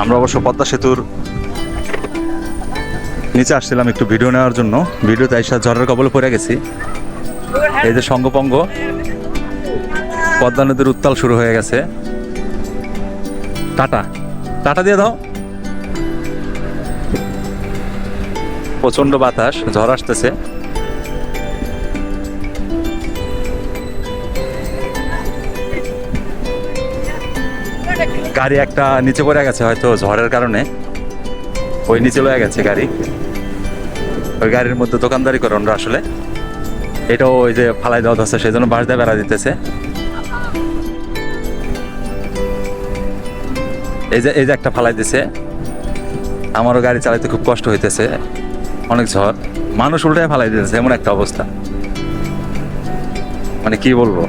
আমরা অবশ্য পদ্মা সেতুর নিচে আসছিলাম একটু ভিডিও নেওয়ার জন্য। ভিডিওতে এসে ঝড়ের কবলে পড়ে গেছি। এই যে সঙ্গপঙ্গ পদ্মা নদীর উত্তাল শুরু হয়ে গেছে। টাটা টাটা দিয়ে দাও। প্রচন্ড বাতাস, ঝড় আসতেছে। গাড়ি একটা নিচে পড়ে গেছে হয়তো ঝড়ের কারণে, ওই নিচে লয়ে গেছে গাড়ি। ওই গাড়ির মধ্যে দোকানদারি করে ওরা আসলে। এটাও ওই যে ফালাই দেওয়া হচ্ছে, সেই জন্য বাঁশ দিয়ে বেড়া দিতেছে। এই যে একটা ফালাই দিছে। আমারও গাড়ি চালাইতে খুব কষ্ট হইতেছে, অনেক ঝড়। মানুষ উল্টায় ফালাই দিতেছে, এমন একটা অবস্থা, মানে কি বলবো।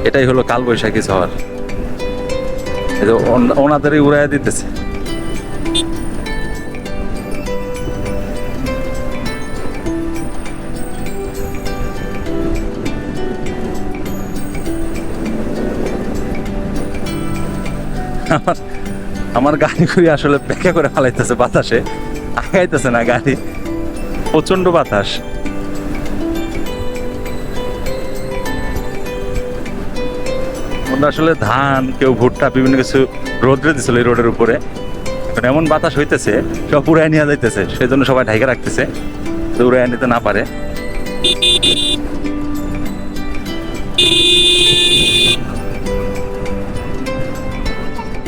এটাই হলো কালবৈশাখী ঝড়। এই যে ওনাদেরই উড়াইয়া দিতেছে। আমার গাড়ি ঘুরে আসলে ব্যাখ্যা করে ফালাইতেছে বাতাসে, আগাইতেছে না গাড়ি, প্রচন্ড বাতাস। ওরা আসলে ধান, কেউ ভুট্টা, বিভিন্ন কিছু রোদ্রে দিছিল এই রোডের উপরে। এখন এমন বাতাস হইতেছে, সব উড়াই নিয়ে যাইতেছে, সেই জন্য সবাই ঢাইকা রাখতেছে তো উড়াই নিতে না পারে।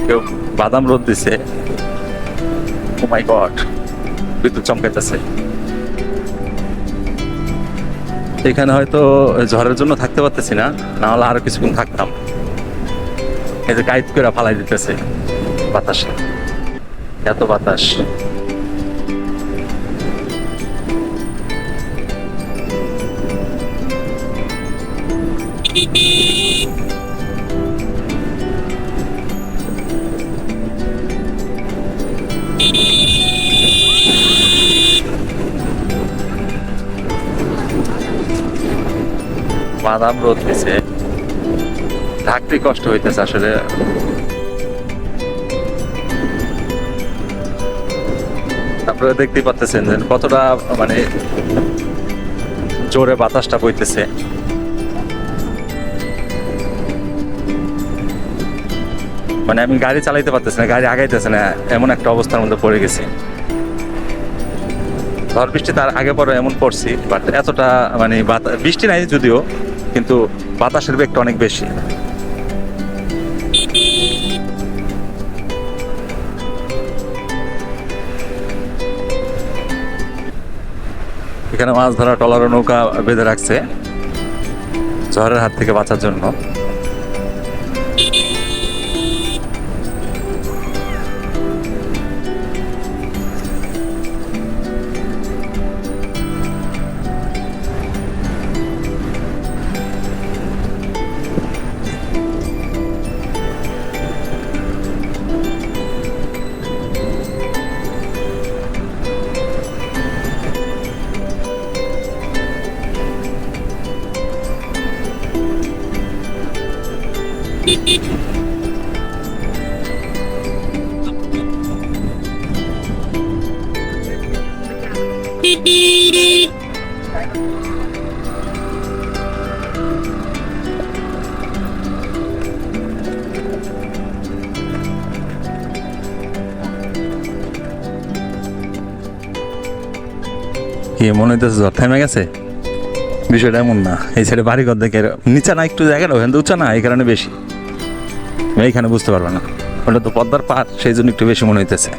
কেউ বাদাম রোদ দিছে। ও মাই গড, বিদ্যুৎ চমকাইতেছে। এখানে হয়তো ঝড়ের জন্য থাকতে পারতেছি না, না হলে আরো কিছুক্ষণ থাকতাম। এই যে গাইড করে ফালাই দিতেছে বাতাসে, এত বাতাস। বাদাম রোদ দিছে, থাকতে কষ্ট হইতেছে আসলে। আপনারা দেখতেই পাচ্ছেন যে কতটা মানে জোরে বাতাসটা বইতেছে। মানে আমি গাড়ি চালাইতে পারতেছি না, গাড়ি আগাইতেছে না, এমন একটা অবস্থার মধ্যে পড়ে গেছি। ঝড় বৃষ্টি তার আগে পরে এমন পড়ছি, বাট এতটা মানে বৃষ্টি নাই যদিও, কিন্তু বাতাসের বেগটা অনেক বেশি। এখানে মাছ ধরা ট্রলার ও নৌকা বেঁধে রাখছে ঝড়ের হাত থেকে বাঁচার জন্য। কি মনে হইতেছে ঝড় থেমে গেছে? বিষয়টা এমন না। এই সাইডে বাড়ি ঘর দেখে নিচে না, একটু জায়গাটা ওখানে উঁচা না, এই কারণে বেশি। এইখানে বুঝতে পারবে না, ওটা তো পদ্মার পার, সেই জন্য একটু বেশি মনে হইতেছে।